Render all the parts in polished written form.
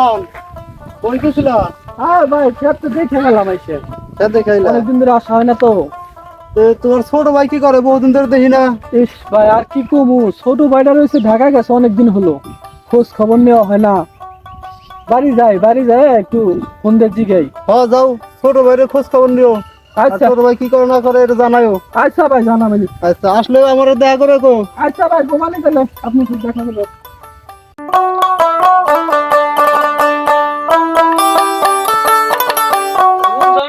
রহমান, কই গেছিলা? হ্যাঁ ভাই, খেত তো দেখে গেলাম এসে। খেতে খাইলা? অনেকদিন ধরে আসা হয় না তো। তোমার ছোট ভাই কি করে? বহুদিন ধরে দেখি না। ইস ভাই, আর কি কমু, ছোট ভাইটা রয়েছে ঢাকায় গেছে, অনেকদিন হলো খোঁজ খবর নেওয়া হয় না। বাড়ি যায় একটু ফোন দিয়ে জিগাই। হ্যাঁ যাও, ছোট ভাইয়ের খোঁজ খবর নিও। আর আচ্ছা ছোট ভাই কি করে না করে এটা জানাও। আচ্ছা ভাই, জানাবেন। আচ্ছা, আসলে আমার দেখা করে গো। আচ্ছা ভাই, ঘুমানে গেলে আপনি ঠিক দেখা করবেন।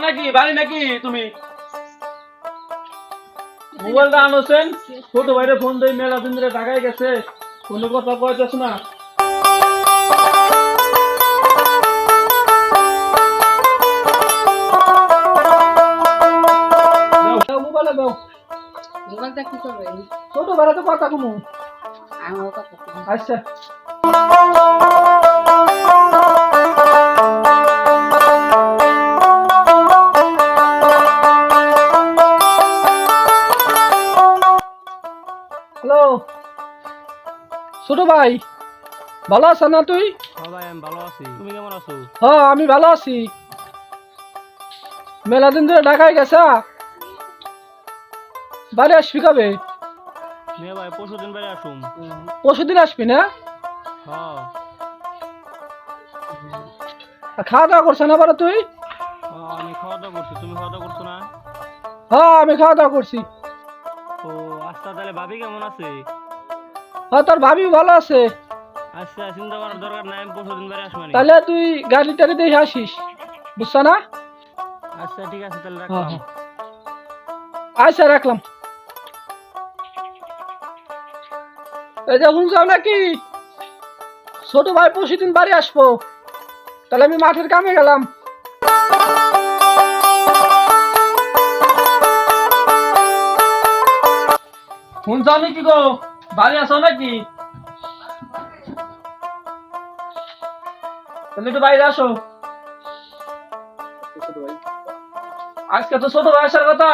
নাকি বাড়ি নাকি তুমি মোবাইলটা আনোছেন? ছোট ভাইরে ফোন দেই, মেলা দিন ধরে ঢাকায় গেছে, কোনো কথা কইতেছ না। মোবাইলে দাও। মোবাইলটা কি করবে? ছোট ভাইরা তো কথা কমু। আমার কথা কি? আচ্ছা হ্যালো ছোট ভাই, ভালো আছো না তুই? হ্যাঁ ভাই, আমি ভালো আছি, তুমি কেমন আছো? হ্যাঁ আমি ভালো আছি। মেলা দিন ধরে ঢাকায় গেছা, বাড়ি আসবি কবে? নে ভাই, পরশুদিন বাড়ি আসুম। পরশুদিন আসবি না? হ্যাঁ আর খাওয়া দাওয়া করছো না বারা তুই? আমি খাওয়া দাওয়া করছি, তুমি খাওয়া দাওয়া করছো না? হ্যাঁ আমি খাওয়া দাওয়া করছি। ও আচ্ছা, তাহলে ভাবি কেমন আছে? হ্যাঁ তোর ভাবি ভালো আছে। আচ্ছা, চিন্তা করার দরকার নাই, আমি পরশুদিন বাড়ি আসবো। তাহলে তুই গাড়ি টাড়ি দেখে আসিস, বুঝছ না? আচ্ছা ঠিক আছে, তাহলে হ্যাঁ রাখলাম। আচ্ছা রাখলাম। এই যে শুনছাও নাকি, ছোট ভাই পরশুদিন বাড়ি আসবো, তাহলে আমি মাঠের কামে গেলাম। শুনছাও নাকি গো, বাড়ি আসো নাকি? তুমি একটু বাইরে আসো, আজকে তো ছোট ভাই আসার কথা।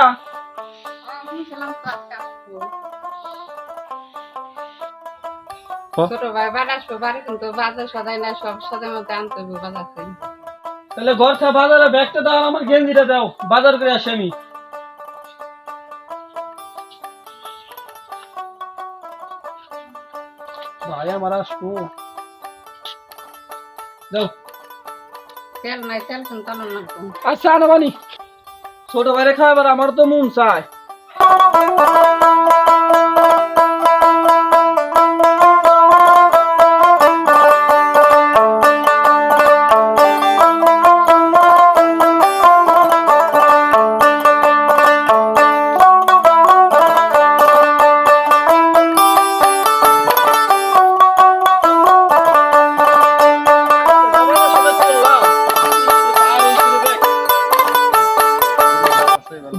ছোট ভাই বাড়ি আসবো, বাড়ি কিন্তু বাজার সদাই না, সব সদাই মধ্যে আনতে হবে বাজার থেকে। তাহলে ঘর থেকে বাজারে ব্যাগটা দাও, আমার গেঞ্জিটা দাও, বাজার করে আসি আমি। ভাই আমার আসবো, দাও। তেল নাই, তেল কিন্তু আনো না। আচ্ছা আনাবানি। ছোট ভাইরে খাবার আমার তো মন চায়।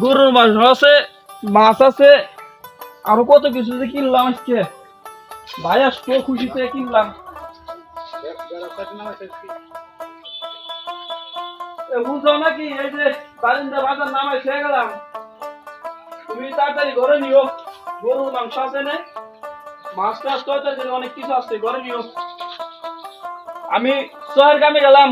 গরুর মাংস আছে, মাছ আছে, আরো কত কিছু যে কিনলাম আজকে। ভাই আসতো, খুশিতে কিনলাম। বুঝছো নাকি, এই যে বারিন্দা বাজার নামাই খেয়ে গেলাম, তুমি তাড়াতাড়ি ঘরে নিও। গরুর মাংস আছে না, মাছ টাছ তরকারি অনেক কিছু আছে, ঘরে নিও। আমি শহরের কামে গেলাম।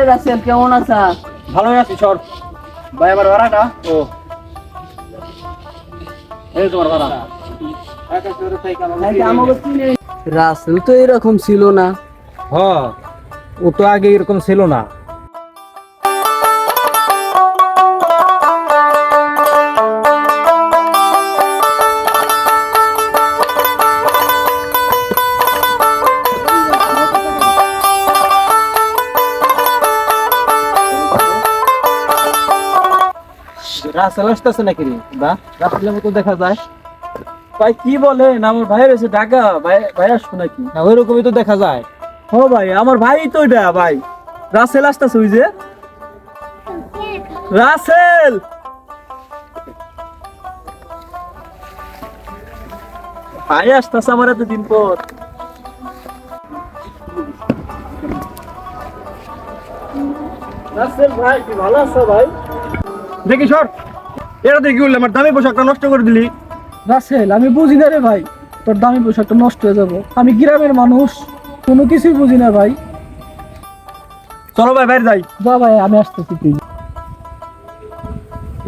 রাসেল কেমন আছা? ভালোই আছি সর। ভাই আমার ভাড়াটা ও এই তোমার ভাড়া রাসেল তো এরকম ছিল না। হ্যাঁ ও তো আগে এরকম ছিল না। রাসেল আসতেছে নাকি রে? বা রাসেলের মতো দেখা যায় ভাই কি বলেন, আমার ভাই রয়েছে ঢাকা, ভাই আসবো নাকি? না, ওইরকমই তো দেখা যায়। ও ভাই আমার ভাই তো এটা ভাই, রাসেল আসতেছে। ওই যে রাসেল, ভাই আসতেছে আমার এতদিন পর। রাসেল ভাই কি ভালো আছো ভাই? দেখি সর, এটা দেখি বললে আমার দামি পোশাকটা নষ্ট করে দিলি। রাসেল আমি বুঝি না রে ভাই, তোর দামি পোশাকটা নষ্ট হয়ে যাবো। আমি গ্রামের মানুষ, কোনো কিছুই বুঝি না ভাই। চলো ভাই বাইরে যাই। যা ভাই, আমি আসতেছি। তুই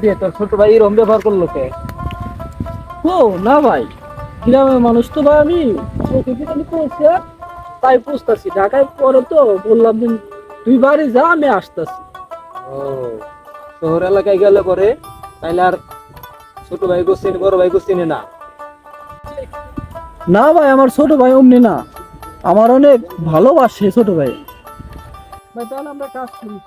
রে তোর ছোট ভাই এরকম ব্যবহার করলো কে? ও না ভাই, গ্রামের মানুষ তো ভাই, আমি চোখে পিছনে পড়ছি, তাই বুঝতেছি। ঢাকায় পরে তো বললাম যে তুই বাড়ি যা, আমি আসতেছি। ও শহর এলাকায় গেলে পরে তাইলে আর ছোট ভাই গোস্তিনি বড় ভাই গোস্তিনি না। না ভাই, আমার ছোট ভাই অমনি না, আমার অনেক ভালোবাসে ছোট ভাই। ভাই তাহলে আমরা কাজ করি।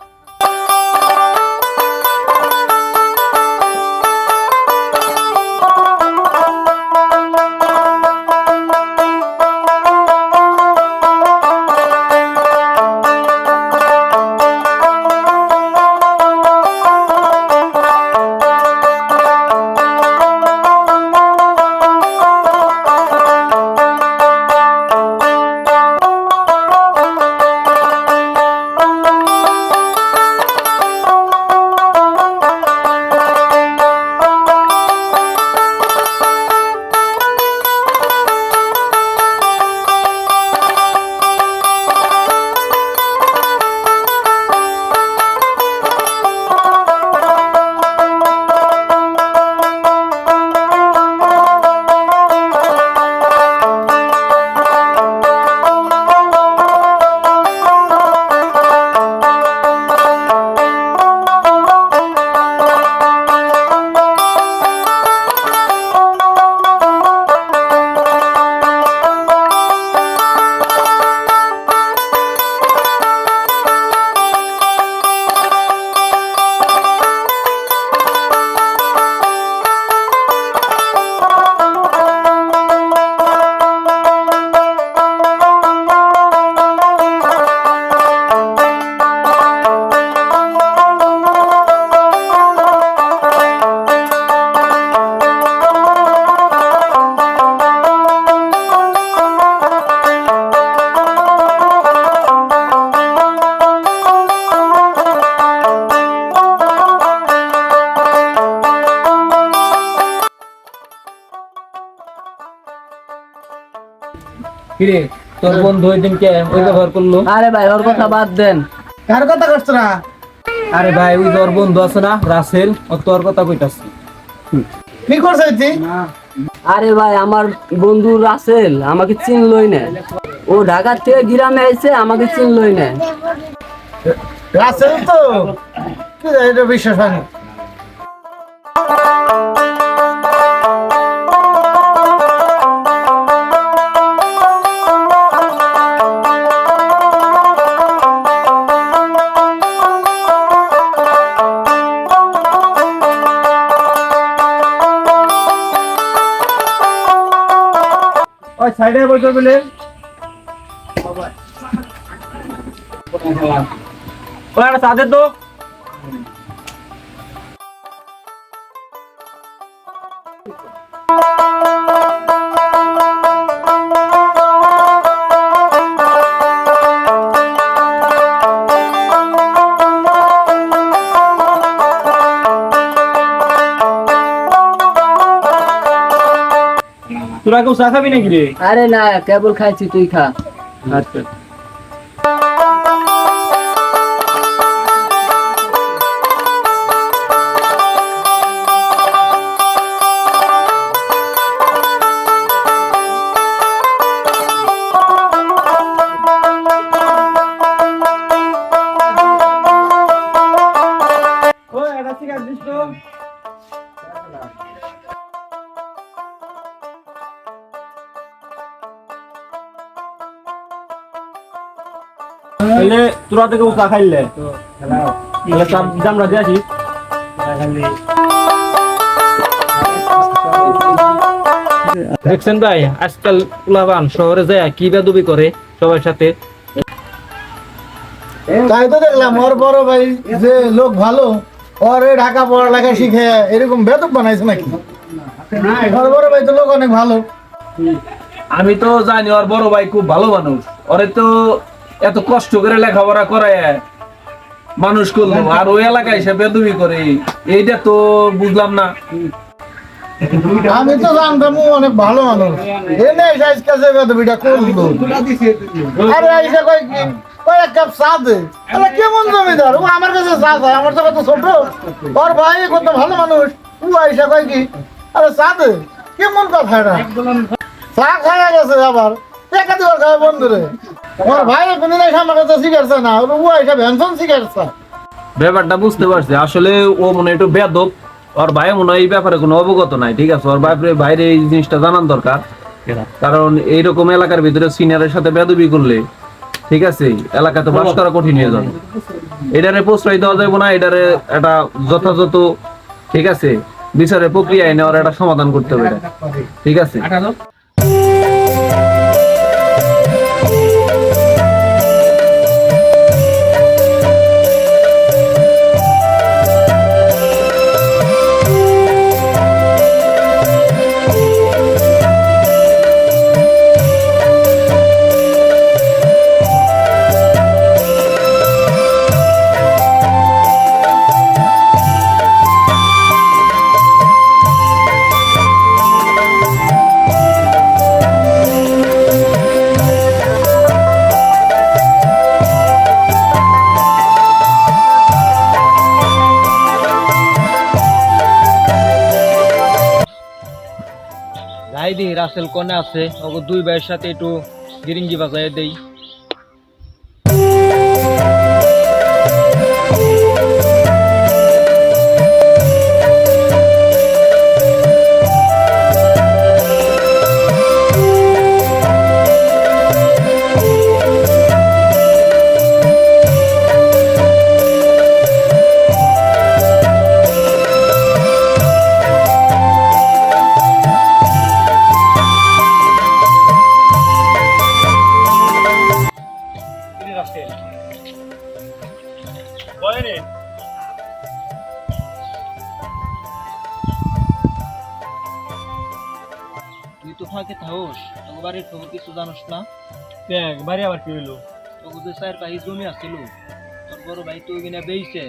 কিরে তোর বন্ধু ওই দিনকে ওই ব্যবহার করলো? আরে ভাই ওর কথা বাদ দেন। কার কথা করছ না? আরে ভাই ওই তোর বন্ধু আছে না রাসেল, ও তোর কথা কইতাছে। কি করছ তুই? আরে ভাই আমার বন্ধু রাসেল আমাকে চিনলই না, ও ঢাকা থেকে গ্রামে আইছে, আমাকে চিনলই না। রাসেল তো এটা বিশ্বাস হয় না। ওই সাইডে বসে বলে ওই একটা চা দে তো। তোরা কেউ চা খাবি নাকি রে? আরে না, কেবল খাইছি, তুই খা। আচ্ছা তাহলে তোরা থেকে উঠা খাইলে তাহলে জামরা দিয়ে আসি। দেখছেন ভাই আজকাল পোলাপান শহরে যায় কি বেদবি করে সবার সাথে। তাই তো দেখলাম ওর বড় ভাই যে লোক ভালো ওর এই ঢাকা পড়ালেখা শিখে এরকম বেদক বানাইছে নাকি? ওর বড় ভাই তো লোক অনেক ভালো। আমি তো জানি ওর বড় ভাই খুব ভালো মানুষ, ওরে তো এত কষ্ট করে লেখাপড়া করে মানুষ করলো, আর ওই এলাকায় এসে বেদবি করে, এইটা তো বুঝলাম না। আমি তো জানতাম ও অনেক ভালো মানুষ, এনে এসে আজকে যে বেদবিটা করলো। আরে আইসা কয় কি কয় এক কাপ চা দে। আরে কেমন জমিদার, ও আমার কাছে চা চায়, আমার তো কত ছোট। ওর ভাই কত ভালো মানুষ, ও আইসা কয় কি আরে চা দে। কেমন কথা এটা? চা খাওয়া গেছে আবার টাকা দিবার খাওয়া বন্ধুরে। ওর ভাই কোনদিন এসে আমার কাছে শিখাচ্ছে না, ও আইসা ভ্যানসন শিখাচ্ছে। ব্যাপারটা বুঝতে পারছি, আসলে ও মনে হয় একটু বেদব, ওর ভাই মনে হয় এই ব্যাপারে কোনো অবগত নাই। ঠিক আছে, ওর বাইরে এই জিনিসটা জানার দরকার, কারণ এইরকম এলাকার ভিতরে সিনিয়রের সাথে বেদবি করলে ঠিক আছে এলাকাতে বাস করা কঠিন হয়ে যাবে। এটারে প্রশ্রয় দেওয়া যাবে না, এটারে একটা যথাযথ ঠিক আছে বিচারের প্রক্রিয়ায় নেওয়ার একটা সমাধান করতে হবে। ঠিক আছে, রাইদি রাসেল কোনে আছে, ওকে দুই ভাইয়ের সাথে একটু গিরিঙ্গি বাজায় দেই। তুই তো ফাঁকে থাকস, তোর বাড়ির খবর কিছু জানোস না? বাড়ি আবার কি হইলো? তোকে যে 4 পাহি জমি আছিল, তোর বড় ভাই তো ওইখানে বেইছে,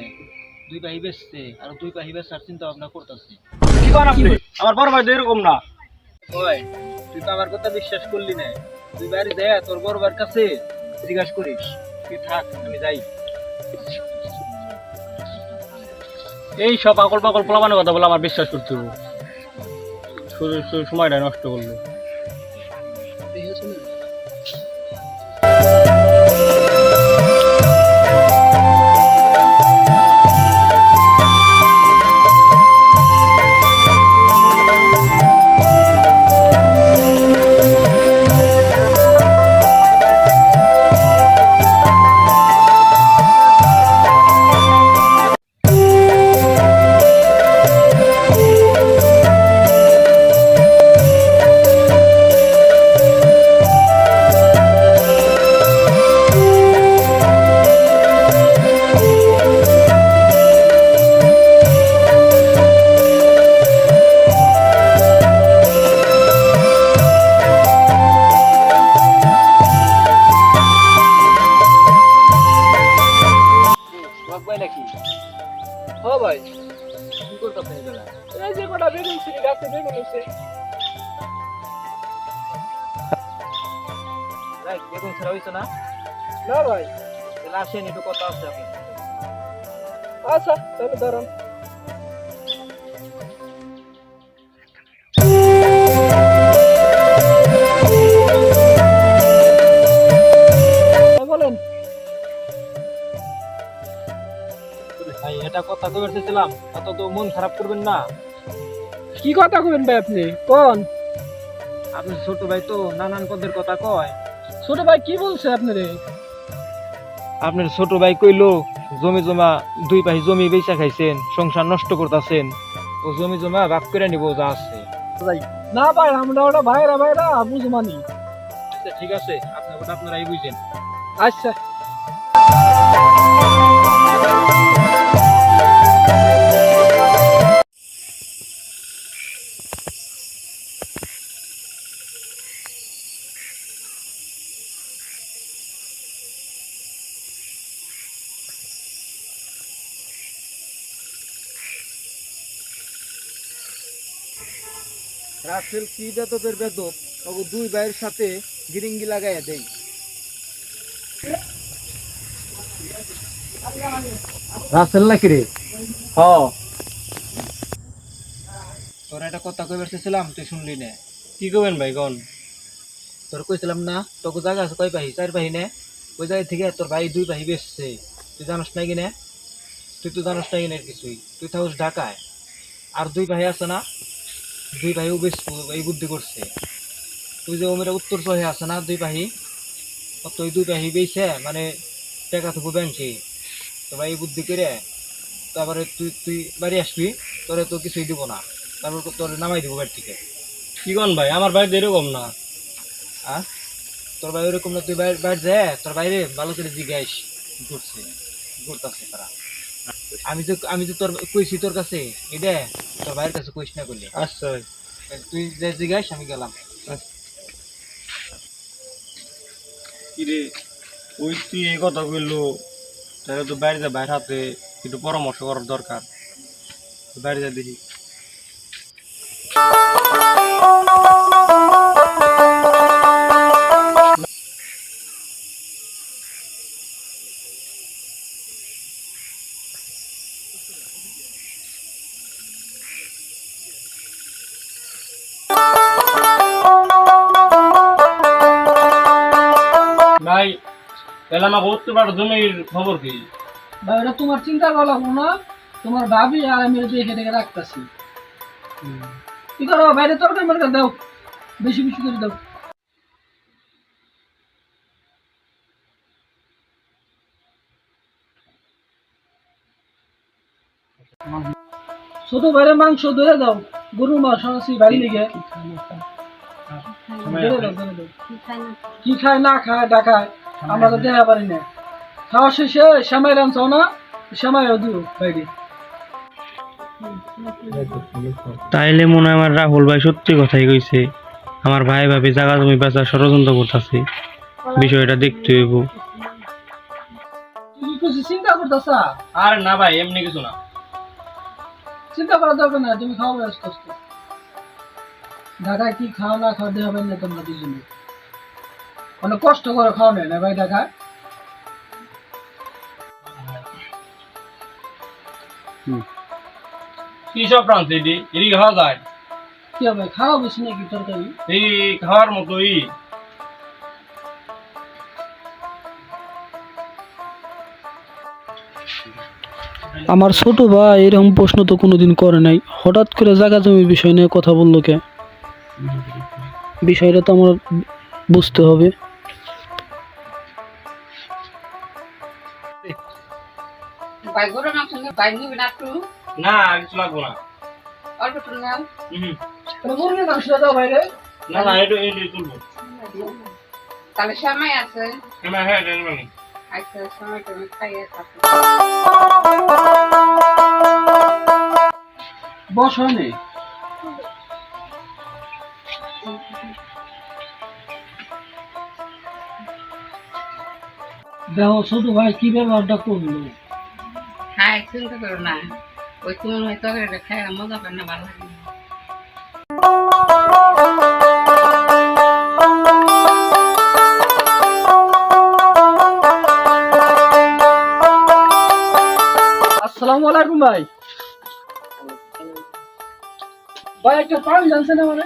2 পাহি বেচছে, আর 2 পাহি বেচার চিন্তা ভাবনা করতেছে। কি করেন আপনি? আমার বড় ভাই তো এরকম না। ওই তুই তো আমার কথা বিশ্বাস করলি না, তুই বাড়ি যায় তোর বড় ভাইয়ের কাছে জিজ্ঞাসা করিস। তুই থাক, আমি যাই। এই সব পাগল পাগল পোলাপানের কথা বলে আমার বিশ্বাস করতে হবে, সময়টা নষ্ট করলো। ও ভাই কি করতেছেন এগুলা? এই যে কটা বেগুন ছিল গাছে বেগুন হয়েছে। রাইট, বেগুন ছেড়া হইছে না? না ভাই। তাহলে আসেন, একটু কথা আছে আপনার সাথে। আচ্ছা তাহলে দাঁড়ান। বলেন। ভাই এটা কথা কই বলতেছিলাম, অত তো মন খারাপ করবেন না। কি কথা কবেন ভাই আপনি কোন? আপনি ছোট ভাই তো নানান পদের কথা কয়। ছোট ভাই কি বলছে আপনারে? আপনার ছোট ভাই কইলো জমি জমা দুই পাহি জমি বেচা খাইছেন, সংসার নষ্ট করতেছেন, ও জমি জমা ভাগ করে নিব যা আছে। না ভাই আমরা ওটা ভাইরা ভাইরা বুঝমানি। আচ্ছা ঠিক আছে, আপনার ওটা আপনারাই বুঝেন। আচ্ছা রাসেল কি বেদবের বেদব, তবে দুই ভাইয়ের সাথে গিরিঙ্গি লাগাইয়া দেই। রাসেল নাকি রে? তোর একটা কথা কইবার চেয়েছিলাম, তুই শুনলি না। কি করবেন ভাই কোন? তোর কইছিলাম না তোকে জায়গা আছে কয় পাহি, 4 পাহি নে? ওই জায়গা থেকে তোর ভাই 2 পাহি বেচছে, তুই জানোস না কিনে? তুই তো জানোস না কিনে কিছুই, তুই থাকস ঢাকায়। আর 2 পাহি আছে না, 2 পাহিও বেচবো এই বুদ্ধি করছে। তুই যে ওমেরা উত্তর সহে আছে না 2 পাহি, তো ওই 2 পাহি বেচে মানে টাকা থেকে ব্যাংকে, তো ভাই এই বুদ্ধি করে তারপরে তুই বাড়ি আসবি, তোরে তো কিছুই দিব না, তারপর তোর নামাই দিব বাড়ি থেকে। কি কোন ভাই, আমার বাড়িতে এরকম না। আর তোর ভাই ওরকম না, তুই বাইরে যায় তোর বাইরে ভালো করে জিজ্ঞাস কি করছে, কি করতেছে তারা। আমি তো তোর কইছি তোর কাছে এটা, তোর ভাইয়ের কাছে কইস না করলি। আচ্ছা ভাই। তুই যে জিজ্ঞাস, আমি গেলাম। কিরে ওই তুই এই কথা কইলো, তাহলে তো বাইরে যা, বাইরে হাতে একটু পরামর্শ করার দরকার। বাইরে যা দেখি। ভাই তাহলে আমাকে উঠতে পারো জমির খবর কি? ভাই ওটা তোমার চিন্তা করা লাগবো না, তোমার ভাবি আর আমি দেখে দেখে রাখতেছি। কি করো বাইরে তরকারি মরকারি দাও, বেশি বেশি করে দাও। ছোট বাইরে মাংস ধরে দাও, গরু মাংস আনছি বাড়ি লিগে। ধরে দাও, ধরে দাও। কি খায় না খায় ডাকায় আমরা তো দেখা পারি না। খাওয়া শেষে শ্যামাই রাঁধছাও না, শ্যামাইও দিও বাইরে। তাইলে মনে হয় আমার রাহুল ভাই সত্যি কথাই কইছে, আমার ভাই ভাবি জায়গা জমি বেচা ষড়যন্ত্র করতেছে, বিষয়টা দেখতে হইব। তুই কি কিছু চিন্তা করতেছা? আর না ভাই এমনি কিছু না। চিন্তা করা দরকার না, তুমি খাও ব্যস্ত। ঢাকায় কি খাও না খাও দেওয়া হবে না তোমরা দুজনে, অনেক কষ্ট করে খাও না ভাই ঢাকায়। কি সব রাঁধছে এটি, এটি খাওয়া যায়? কি হবে, খাওয়া বেশি নাকি তরকারি? এই খাওয়ার মতোই। আমার ছোট ভাই এরকম প্রশ্ন তো কোনোদিন করে নাই, হঠাৎ করে জায়গা জমির বিষয় নিয়ে কথা বললো কে? বিষয়টা তো আমার বুঝতে হবে। ভাই গরু মাংস নিয়ে ভাই নিবি না একটু? না কিছু লাগবো না। অল্প একটু নাও। মুরগির মাংসটা দাও ভাইরে। না না এটা এটি তুলবো। তাহলে সময় আছে। হ্যাঁ হ্যাঁ এটা নিবো। আচ্ছা সময় তুমি খাইয়ে থাকো। বস হয়নি। দেখো ছোট ভাই কি ব্যবহারটা করলো। হ্যাঁ চিন্তা করো না, ওই তুমি হয়তো খাই মজা পায় না, ভালো লাগে না। আসসালামু আলাইকুম ভাই। ভাই একটা পানি জানছেন আমারে?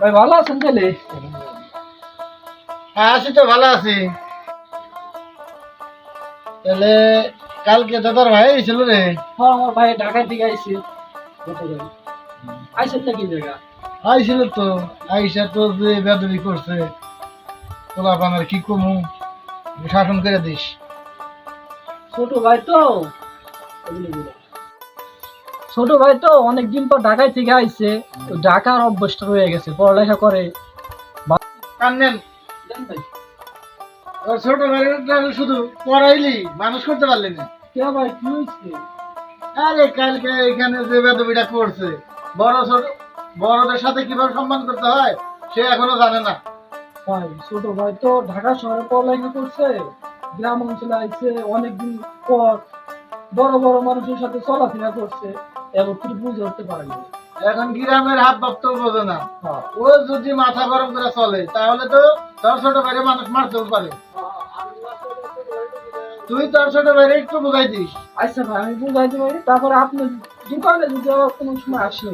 ভাই ভালো আছেন তাহলে? হ্যাঁ আছি তো, ভালো আছি। তাহলে কালকে দাদার ভাই ছিল রে? হ্যাঁ আমার ভাই ঢাকা থেকে আইছে। আইসেন নাকি জায়গা? আইছিল তো আইসা তো যে বেদবি করছে তোলা পানার কি কমু শাসন করে দিস। ছোট ভাই তো ছোট ভাই তো অনেকদিন পর ঢাকায় থেকে আইছে, তো ঢাকার অভ্যাসটা রয়ে গেছে, পড়ালেখা করে। কান্নেন ওর ছোট ভাইটা শুধু পড়াইলি মানুষ করতে পারলি না। কে ভাই কি হয়েছে? আরে কালকে এখানে যে বেদবিটা করছে বড় ছোট বড়দের সাথে কিভাবে সম্মান করতে হয় সে এখনো জানে না। ভাই ছোট ভাই তো ঢাকা শহরে পড়ালেখা করছে, গ্রাম অঞ্চলে আইছে অনেকদিন পর, বড় বড় মানুষের সাথে চলাফেরা করছে, এবার তুই বুঝে উঠতে পারেনি। এখন গ্রামের হাত ভক্ত বোঝে না। হ্যাঁ। ও যদি মাথা গরম করে চলে তাহলে তো তোর ছোট ভাইরে মানুষ মারতেও পারে। তুই তোর ছোট ভাইরে একটু বুঝাই দিস। আচ্ছা ভাই আমি বুঝাইতে পারি, তারপরে আপনি দোকানে যদি আবার কোনো সময় আসে,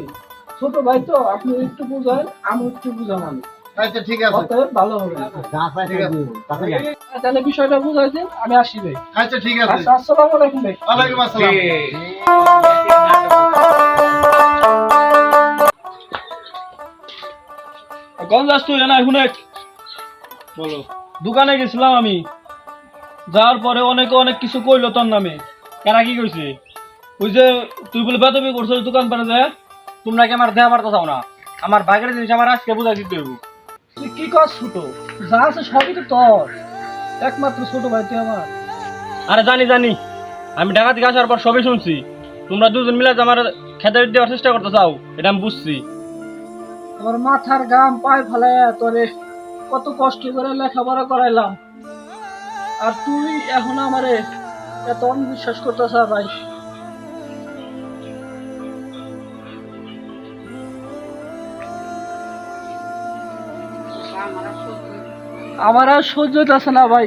ছোট ভাই তো আপনি একটু বুঝান, আমি একটু বুঝান, আচ্ছা ঠিক আছে, অতএব ভালো হবে। ঠিক আছে। তাহলে বিষয়টা বুঝাইছেন, আমি আসি ভাই। আচ্ছা ঠিক আছে। আচ্ছা, আসসালামু আলাইকুম ভাই। ওয়ালাইকুম আসসালাম। কোন যাস তুই না শুনে বলো। দোকানে গেছিলাম আমি, যাওয়ার পরে অনেকে অনেক কিছু কইলো তোর নামে। কারা কি কইছে? ওই যে তুই বলে বেতবি করছিস দোকান পারে যায়, তোমরা কি আমার দেয়া পারতা চাও না? আমার বাগের জিনিস আমার আজকে বুঝাই দিতে হইব। তুই কি কর ছোট, যা আছে সবই তো তোর, একমাত্র ছোট ভাই তুই আমার। আরে জানি জানি, আমি ঢাকা থেকে আসার পর সবই শুনছি। তোমরা দুজন মিলে যে আমার খেতে দেওয়ার চেষ্টা করতে চাও, এটা আমি বুঝছি। আমার মাথার গাম পায়ে ফেলাইয়া তোরে কত কষ্ট করে লেখাপড়া করাইলাম, আর তুই এখন আমারে এত অবিশ্বাস করতেছ ভাই। আমার আর সহ্য হইতেছে না ভাই।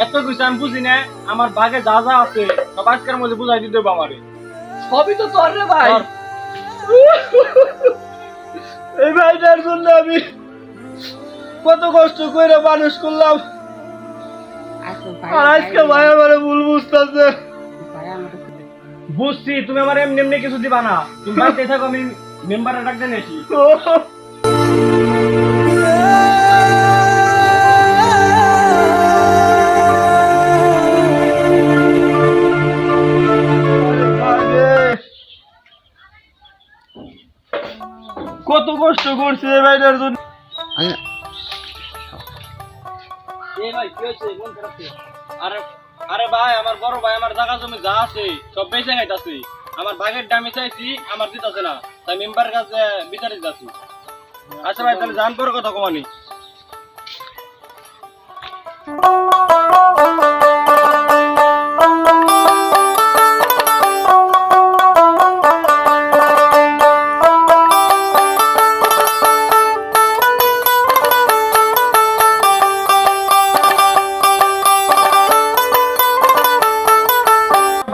এত কিছু আমি বুঝি না, আমার বাগে যা যা আছে সব আজকের মধ্যে বুঝাই দিতে হবে আমারে। সবই তো তোর রে ভাই। এই ভাইটার জন্য আমি কত কষ্ট করে মানুষ করলাম, আর আজকে ভাই আমার ভুল বুঝতেছে। বুঝছি তুমি আমার এমনি এমনি কিছু দিবা না, তুমি বাড়িতে থাকো, আমি মেম্বারে ডাক দেন এসি। কত কষ্ট করছে এই ভাইটার জন্য। আরে আরে ভাই, আমার বড় ভাই আমার জায়গা জমি যা আছে সব বেঁচে খাইতাছে, আমার ভাগের দামে চাইছি, আমার দিতেছে না, তাই মেম্বারের কাছে বিচারিত যাচ্ছি। আচ্ছা ভাই, তাহলে জান পরে কথা কমানি।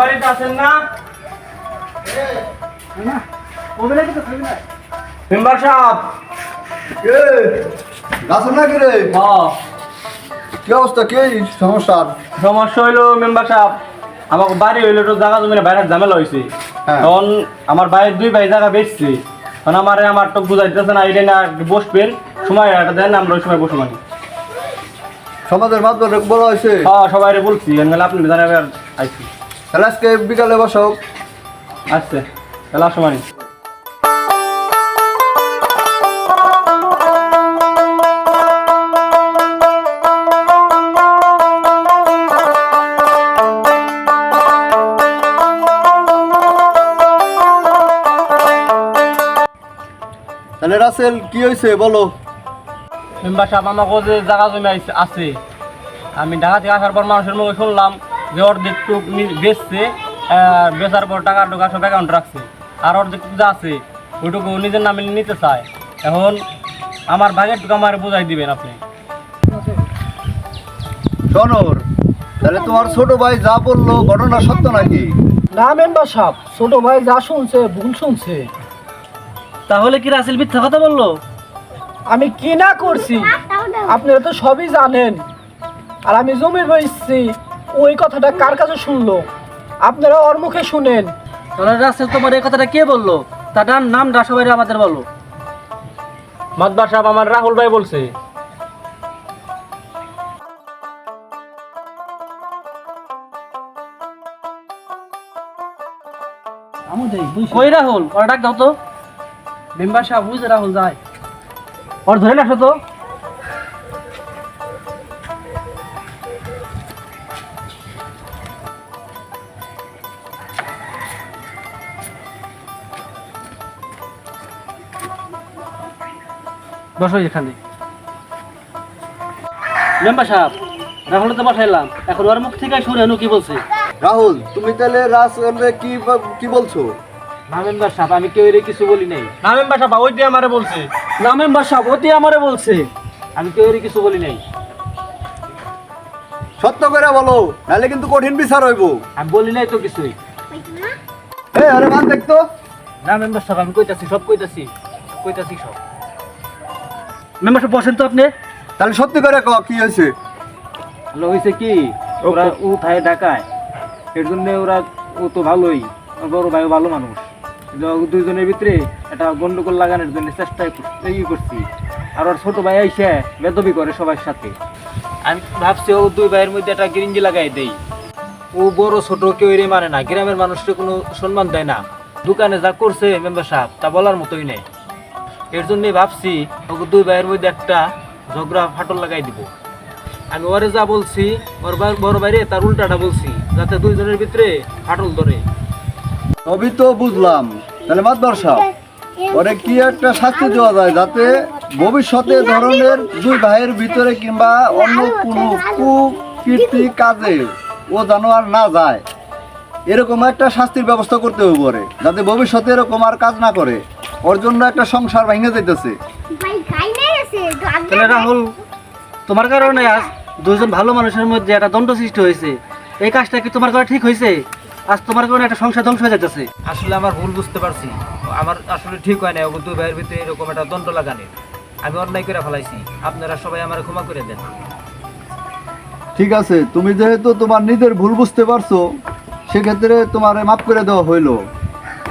বাড়িতে আছেন না মেম্বার সাহেব? কি অবস্থা, কি সমস্যা? সমস্যা হইলো মেম্বার সাহেব, আমার বাড়ি হইলো তো জায়গা জমিনে বাইরের ঝামেলা হয়েছে। তখন আমার ভাইয়ের দুই ভাই জায়গা বেচছে, তখন আমার তো বুঝাই দিতেছে না, এটা না বসবেন সময় একটা দেন, আমরা ওই সময় বসে মানি। সমাজের মাধ্যমে বলা হয়েছে। হ্যাঁ সবাই বলছি, আপনি জানাবেন আইসি। তাহলে আজকে বিকালে বসো। আচ্ছা তাহলে আসো মানি। তাহলে রাসেল কি হয়েছে বলো। মেম্বার সাহেব, আমাকে যে জায়গা জমি আছে, আমি ঢাকা থেকে আসার পর মানুষের মুখে শুনলাম যে অর্ধেক টুক বেচছে, বেচার পর টাকা টুকা সব অ্যাকাউন্ট রাখছে, আর অর্ধেক যা আছে ওইটুকু নিজের নামে নিতে চায়। এখন আমার ভাগের টুকু আমার বুঝাই দিবেন আপনি। শোনর, তাহলে তোমার ছোট ভাই যা বললো ঘটনা সত্য নাকি? না মেম্বার সাহেব, ছোট ভাই যা শুনছে ভুল শুনছে। তাহলে কি রাসেল মিথ্যা কথা বললো? আমি কি না করছি আপনারা তো সবই জানেন, আর আমি জমি বেচছি, ওই কথাটা কার কাছে শুনলো? আপনারা ওর মুখে শুনেন। তাহলে রাসেল তোমার এই কথাটা কে বললো? তার নামটা সবাই আমাদের বলো। মাতবার সাহেব আমার রাহুল ভাই বলছে। কই রাহুল? ওরা ডাক দাও তো। মেম্বার সাহেব বুঝে রাহুল যায়, ওর ধরে রাখো তো। বসো এখানে। মেম্বার সাহেব, রাহুল তো বসাইলাম, এখন ওর মুখ থেকে শুনে কি বলছে। রাহুল, তুমি তাহলে রাসেলরে কি বলছো? না মেম্বার সাহেব, আমি কেউ এর কিছু বলি নাই। না মেম্বার সাহেব, ওই দিয়ে আমারে বলছে। না মেম্বার সাহেব, ওটি আমারে বলছে। আমি কেউ এর কিছু বলি নাই। সত্য করে বলো, নাহলে কিন্তু কঠিন বিচার হইব। আমি বলি নাই তো কিছুই। এই আরে মান দেখতো। না মেম্বার সাহেব, আমি কইতাছি, সব কইতাছি সব। মেম্বার সাহেব বসেন তো আপনি। তাহলে সত্যি করে কও কি হয়েছে? হলো হয়েছে কি, ওরা উঠায় ঢাকায়, এর জন্য ও তো ভালোই, ওর বড় ভাইও ভালো মানুষ। কিন্তু দুইজনের ভিতরে একটা গন্ডগোল লাগানোর জন্য চেষ্টা করছি। আর ওর ছোট ভাই আইসে বেদবি করে সবার সাথে। আমি ভাবছি ও দুই ভাইয়ের মধ্যে একটা গিরিঞ্জি লাগাই দেই। ও বড় ছোট কেউ এরই মানে না, গ্রামের মানুষকে কোনো সম্মান দেয় না। দোকানে যা করছে মেম্বার সাহেব, তা বলার মতোই নেই। এর জন্যই ভাবছি ওকে দুই ভাইয়ের মধ্যে একটা ঝগড়া ফাটল লাগাই দিব। আমি ওরে যা বলছি, ওর বড় বাইরে তার উল্টাটা বলছি, যাতে দুইজনের ভিতরে ফাটল ধরে। সবই তো বুঝলাম, তাহলে মাতবার সাহেব ওরে কি একটা শাস্তি দেওয়া যায় যাতে ভবিষ্যতে ধরনের দুই ভাইয়ের ভিতরে কিংবা অন্য কোনো কুকীর্তি কাজে ও যেন আর না যায়, এরকম একটা শাস্তির ব্যবস্থা করতে হবে ওরে, যাতে ভবিষ্যতে এরকম আর কাজ না করে। ওর জন্য একটা সংসার ভেঙে যাইতেছে। তাহলে রাহুল, তোমার কারণে আজ দুইজন ভালো মানুষের মধ্যে একটা দ্বন্দ্ব সৃষ্টি হয়েছে। এই কাজটা কি তোমার করা ঠিক হয়েছে? আজ তোমার কারণে একটা সংসার ধ্বংস হয়ে যাচ্ছে। আসলে আমার ভুল বুঝতে পারছি, আমার আসলে ঠিক হয় না ওকে দুই ভাইয়ের ভিতরে এরকম একটা দণ্ড লাগানোর। আমি অন্যায় করে ফেলাইছি, আপনারা সবাই আমার ক্ষমা করে দেন। ঠিক আছে, তুমি যেহেতু তোমার নিজের ভুল বুঝতে পারছো, সেক্ষেত্রে তোমার মাফ করে দেওয়া হইলো।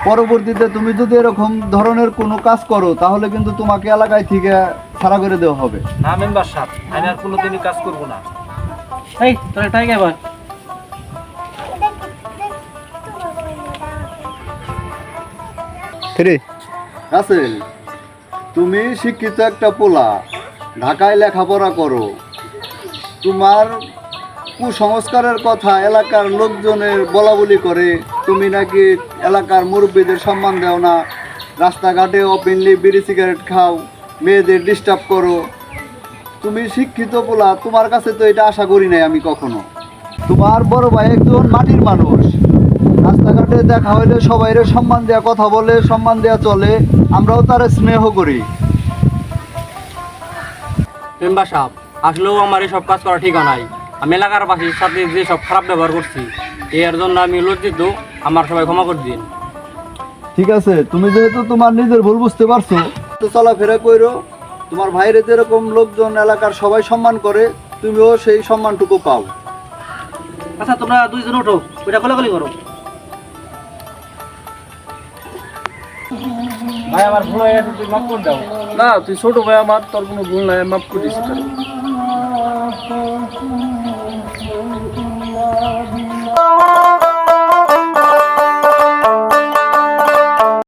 পরবর্তীতে তুমি যদি এরকম ধরনের কোনো কাজ করো, তাহলে কিন্তু তোমাকে এলাকায় থেকে ছাড়া করে দেওয়া হবে। না মেম্বার সাহেব, আমি আর কোনোদিনই কাজ করবো না। এই তোরা এটাই এবার রাসেল, তুমি শিক্ষিত একটা পোলা, ঢাকায় লেখাপড়া করো, তোমার কুসংস্কারের কথা এলাকার লোকজনের বলা বলি করে, তুমি নাকি এলাকার মুরব্বীদের সম্মান দাও না, রাস্তাঘাটে ওপেনলি বিড়ি সিগারেট খাও, মেয়েদের ডিস্টার্ব করো। তুমি শিক্ষিত পোলা, তোমার কাছে তো এটা আশা করি নাই আমি কখনো। তোমার বড় ভাই একজন মাটির মানুষ, রাস্তাঘাটে দেখা হইলে সবাইরে সম্মান দেওয়া কথা বলে, সম্মান দেওয়া চলে, আমরাও তার স্নেহ করি। মেম্বার সাহেব, আসলেও আমার এসব কাজ করা ঠিক নাই। আমি এলাকার বাসীর সাথে যে সব খারাপ ব্যবহার করছি, এর জন্য আমি লজ্জিত। আমার সবাই ক্ষমা করে দিন। ঠিক আছে, তুমি যেহেতু তোমার নিজের ভুল বুঝতে পারছো, তো চলাফেরা করো। তোমার ভাইরে যেরকম লোকজন এলাকার সবাই সম্মান করে, তুমিও সেই সম্মানটুকু পাও। আচ্ছা, তোমরা দুইজন ওঠো, ওইটা খোলাখুলি করো। ভাই আমার ভুল হয়ে গেছে, তুই মাফ করে দাও। না, তুই ছোট ভাই আমার, তোর কোনো ভুল নাই, মাফ করে দিচ্ছি।